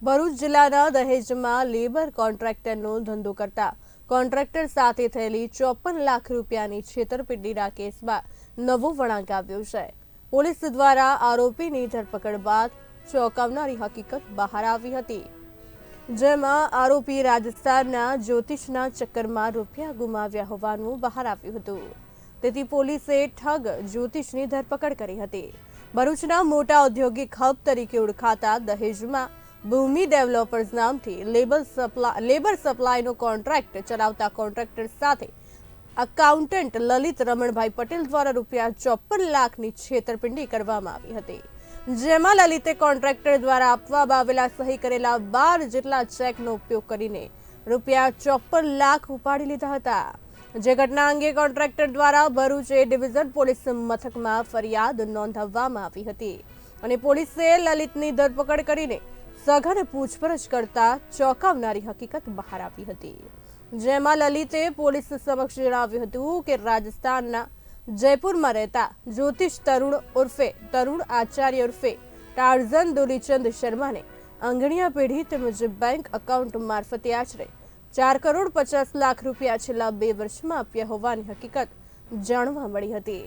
ભરૂચ જિલ્લાના દહેજમાં લેબર કોન્ટ્રાક્ટરનો ધંધો કરતા કોન્ટ્રાક્ટર સાથે થયેલી 54 લાખ રૂપિયાની છેતરપિંડીના કેસમાં નવો વળાંક આવ્યો છે। પોલીસ દ્વારા આરોપીની ધરપકડ બાદ ચોંકાવનારી હકીકત બહાર આવી હતી, જેમાં આરોપી રાજસ્થાનના જ્યોતિષના ચક્કરમાં રૂપિયા ગુમાવ્યા હોવાનું બહાર આવ્યું હતું। તેથી પોલીસે ઠગ જ્યોતિષની ધરપકડ કરી હતી। ભરૂચના મોટા ઔદ્યોગિક હબ તરીકે ઓળખાતા દહેજમાં ભૂમિ ડેવલપર્સ નામથી લેબર સપ્લાયનો કોન્ટ્રાક્ટ ચલાવતા કોન્ટ્રાક્ટર સાથે એકાઉન્ટન્ટ લલિત રમણભાઈ પટેલ દ્વારા રૂપિયા 54 લાખની છેતરપિંડી કરવામાં આવી હતી, જેમાં લલિતે કોન્ટ્રાક્ટર દ્વારા આપવામાં આવેલા સહી કરેલા 12 જેટલા ચેકનો ઉપયોગ કરીને રૂપિયા 54 લાખ ઉપાડી લીધા હતા। જે ઘટના અંગે કોન્ટ્રાક્ટર દ્વારા ભરૂચ એ ડિવિઝન પોલીસ મથકમાં ફરિયાદ નોંધાવવામાં આવી હતી અને પોલીસે લલિતની ધરપકડ કરીને સઘન પૂછપરછ કરતા ચોંકાવનારી હકીકત બહાર આવી હતી, જેમાં લલિતે પોલીસ સમક્ષ જણાવ્યું હતું કે રાજસ્થાનના જયપુરમાં રહેતા જ્યોતિષ તરુણ ઉર્ફે તરુણ આચાર્ય ઉર્ફે ટાર્ઝન દુલીચંદ શર્માને આંગણિયા પેઢી તેમજ બેંક એકાઉન્ટ મારફતે આશરે 4 કરોડ 50 લાખ રૂપિયા છેલ્લા 2 વર્ષમાં આપ્યા હોવાની હકીકત જાણવા મળી હતી,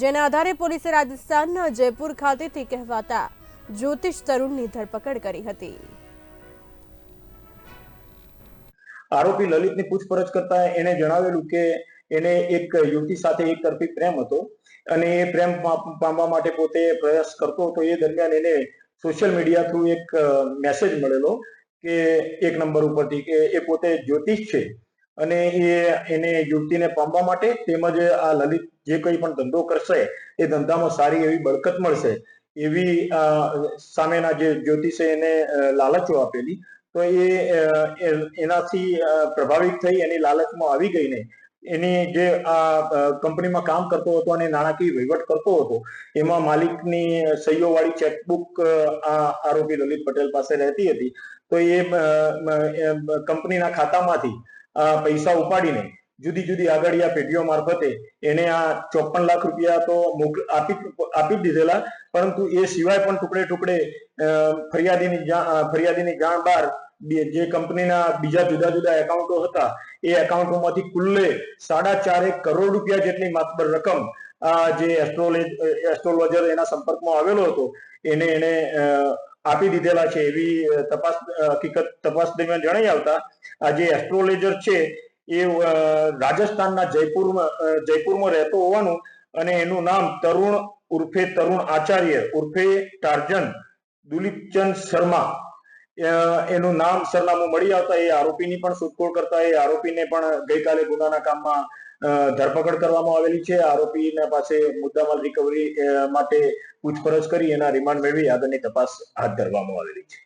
જેના આધારે પોલીસે રાજસ્થાનના જયપુર ખાતેથી કહેવાતા જ્યોતિષ તરુણની ધરપકડ કરી હતી। આરોપી લલિતની પૂછપરછ કરતા એને જણાવેલું કે એને એક યુવતી સાથે એક તરફી પ્રેમ હતો અને એ પ્રેમ પામવા માટે પોતે પ્રયાસ કરતો હતો। એ દરમિયાન એને સોશિયલ મીડિયા થ્રુ એક મેસેજ મળેલો કે એક નંબર ઉપરથી કે એ પોતે જ્યોતિષ છે અને એને યુવતીને પામવા માટે તેમજ આ લલિત જે કંઈ પણ ધંધો કરશે એ ધંધામાં સારી એવી બરકત મળશે એવી સામેના જે જ્યોતિષે એને લાલચો આપેલી। તો એનાથી પ્રભાવિત થઈ એની લાલચમાં આવી ગઈને એની જે આ કંપનીમાં કામ કરતો હતો અને નાણાકીય વહીવટ કરતો હતો એમાં માલિકની સહીઓવાળી ચેકબુક આ આરોપી લલિત પટેલ પાસે રહેતી હતી। તો એ કંપનીના ખાતામાંથી પૈસા ઉપાડીને જુદી જુદી આગળિયા પેઢીઓ મારફતે એને આ 54 લાખ રૂપિયા તો આપી દીધેલા, પરંતુ એ સિવાય પણ ટુકડે ટુકડે ફરિયાદીની જાણ બહાર જે કંપનીના બીજા જુદા જુદા એકાઉન્ટો હતા એ એકાઉન્ટોમાંથી કુલ્લે 4.5 કરોડ રૂપિયા જેટલી માતબર રકમ જે એસ્ટ્રોલોજર એના સંપર્કમાં આવેલો હતો એને આપી દીધેલા છે એવી હકીકત તપાસ દરમિયાન જણાઈ આવતા આ જે એસ્ટ્રોલોજર છે એ રાજસ્થાનના જયપુરમાં રહેતો હોવાનું અને એનું નામ તરુણ ઉર્ફે તરુણ આચાર્ય ઉર્ફે ટાર્ઝન દુલીપચંદ શર્મા એનું નામ સરનામું મળી આવતા એ આરોપીની પણ શોધખોળ કરતા એ આરોપીને પણ ગઈકાલે ગુનાના કામમાં ધરપકડ કરવામાં આવેલી છે। આરોપીના પાસે મુદ્દામાલ રિકવરી માટે પૂછપરછ કરી એના રિમાન્ડ મેળવી આગળની તપાસ હાથ ધરવામાં આવેલી છે।